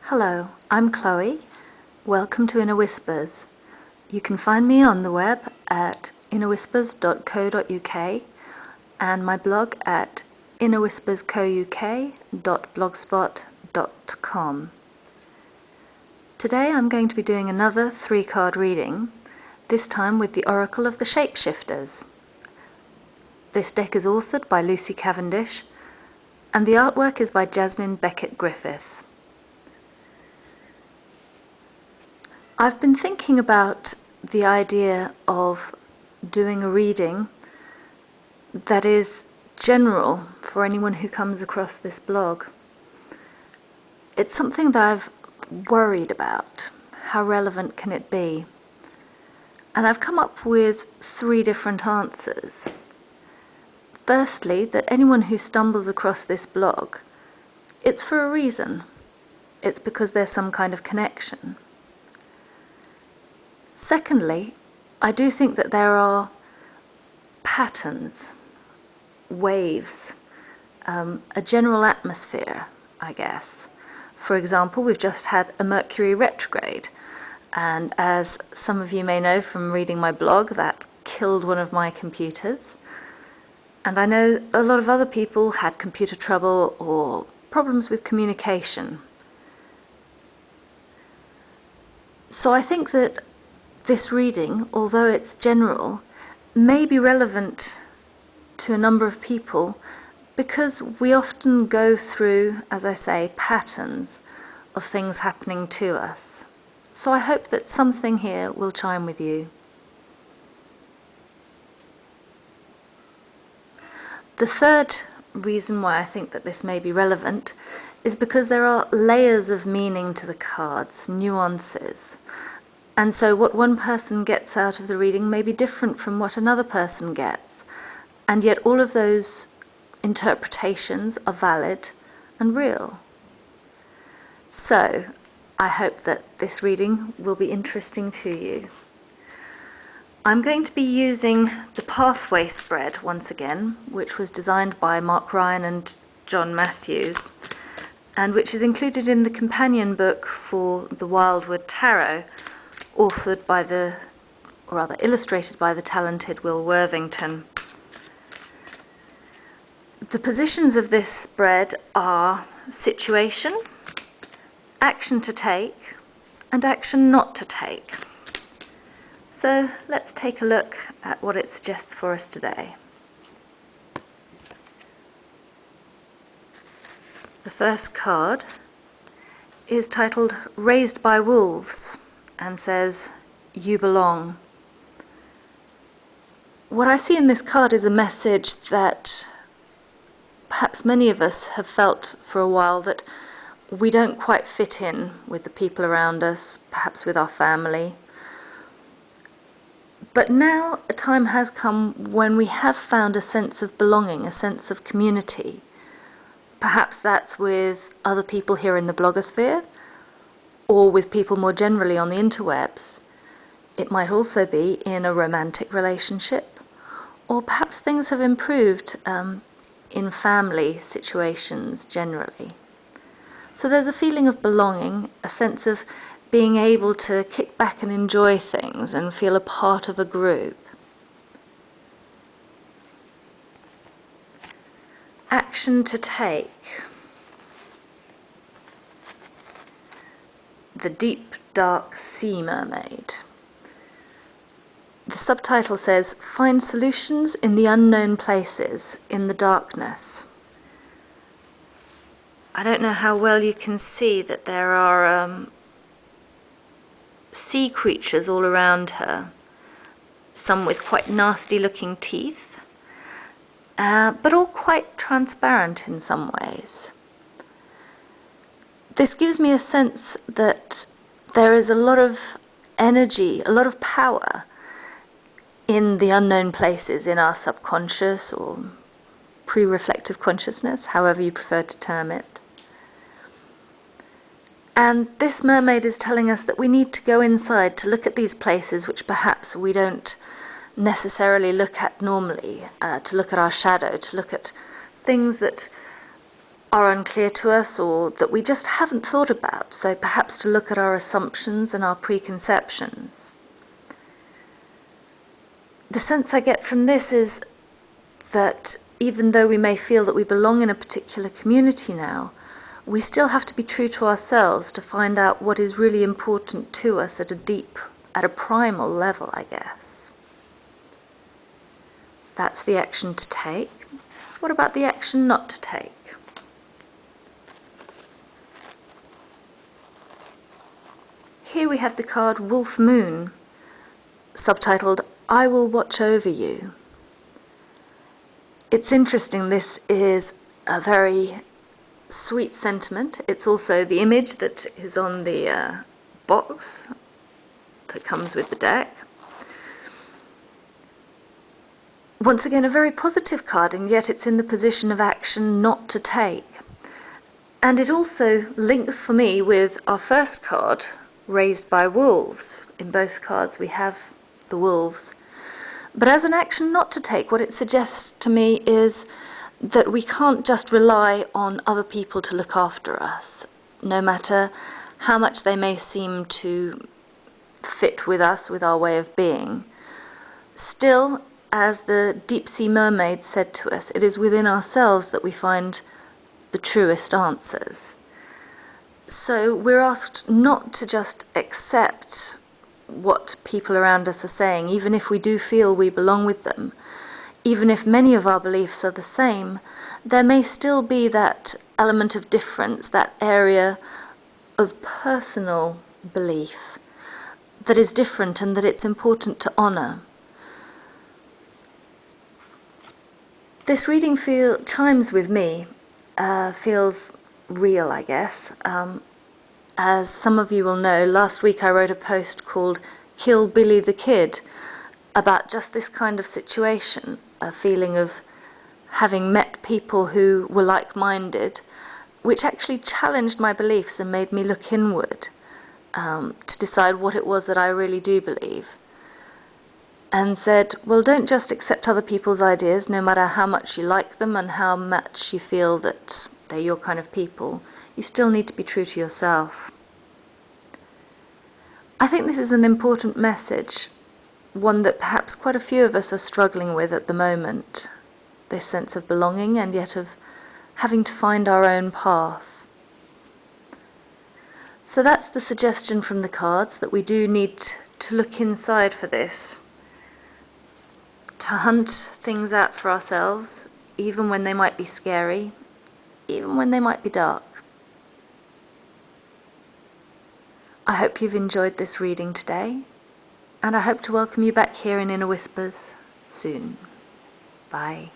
Hello, I'm Chloe. Welcome to Inner Whispers. You can find me on the web at innerwhispers.co.uk and my blog at innerwhisperscouk.blogspot.com. Today I'm going to be doing another 3-card reading, this time with the Oracle of the Shapeshifters. This deck is authored by Lucy Cavendish and the artwork is by Jasmine Becket-Griffith. I've been thinking about the idea of doing a reading that is general for anyone who comes across this blog. It's something that I've worried about. How relevant can it be? And I've come up with 3 different answers. Firstly, that anyone who stumbles across this blog, it's for a reason. It's because there's some kind of connection. Secondly, I do think that there are patterns, waves, a general atmosphere, I guess. For example, we've just had a Mercury retrograde, and as some of you may know from reading my blog, that killed one of my computers. And I know a lot of other people had computer trouble or problems with communication. So I think that this reading, although it's general, may be relevant to a number of people because we often go through, as I say, patterns of things happening to us. So I hope that something here will chime with you. The third reason why I think that this may be relevant is because there are layers of meaning to the cards, nuances. And so what one person gets out of the reading may be different from what another person gets. And yet all of those interpretations are valid and real. So I hope that this reading will be interesting to you. I'm going to be using the Pathway spread once again, which was designed by Mark Ryan and John Matthews, and which is included in the companion book for the Wildwood Tarot, illustrated by the talented Will Worthington. The positions of this spread are situation, action to take, and action not to take. So let's take a look at what it suggests for us today. The first card is titled Raised by Wolves and says, "You belong." What I see in this card is a message that perhaps many of us have felt for a while, that we don't quite fit in with the people around us, perhaps with our family. But now a time has come when we have found a sense of belonging, a sense of community. Perhaps that's with other people here in the blogosphere, or with people more generally on the interwebs. It might also be in a romantic relationship, or perhaps things have improved in family situations generally. So there's a feeling of belonging, a sense of being able to kick back and enjoy things and feel a part of a group. Action to take. The Deep, Dark Sea Mermaid. The subtitle says, "Find solutions in the unknown places, in the darkness." I don't know how well you can see that there are sea creatures all around her, some with quite nasty looking teeth, but all quite transparent in some ways. This gives me a sense that there is a lot of energy, a lot of power in the unknown places, in our subconscious or pre-reflective consciousness, however you prefer to term it. And this mermaid is telling us that we need to go inside to look at these places which perhaps we don't necessarily look at normally, to look at our shadow, to look at things that are unclear to us or that we just haven't thought about, so perhaps to look at our assumptions and our preconceptions. The sense I get from this is that even though we may feel that we belong in a particular community now, we still have to be true to ourselves to find out what is really important to us at a primal level, I guess. That's the action to take. What about the action not to take? Here we have the card Wolf Moon, subtitled, I Will Watch Over You. It's interesting, this is a very sweet sentiment. It's also the image that is on the box that comes with the deck. Once again, a very positive card, and yet it's in the position of action not to take. And it also links for me with our first card, Raised by Wolves. In both cards we have the wolves. But as an action not to take, what it suggests to me is that we can't just rely on other people to look after us, no matter how much they may seem to fit with us, with our way of being. Still, as the deep-sea mermaid said to us, it is within ourselves that we find the truest answers. So we're asked not to just accept what people around us are saying, even if we do feel we belong with them. Even if many of our beliefs are the same, there may still be that element of difference, that area of personal belief that is different and that it's important to honour. This reading chimes with me, feels real, I guess. As some of you will know, last week I wrote a post called Kill Billy the Kid about just this kind of situation, a feeling of having met people who were like-minded, which actually challenged my beliefs and made me look inward to decide what it was that I really do believe. And said, well, don't just accept other people's ideas, no matter how much you like them and how much you feel that they're your kind of people. You still need to be true to yourself. I think this is an important message, one that perhaps quite a few of us are struggling with at the moment, this sense of belonging and yet of having to find our own path. So that's the suggestion from the cards, that we do need to look inside for this, to hunt things out for ourselves, even when they might be scary, even when they might be dark. I hope you've enjoyed this reading today, and I hope to welcome you back here in Inner Whispers soon. Bye.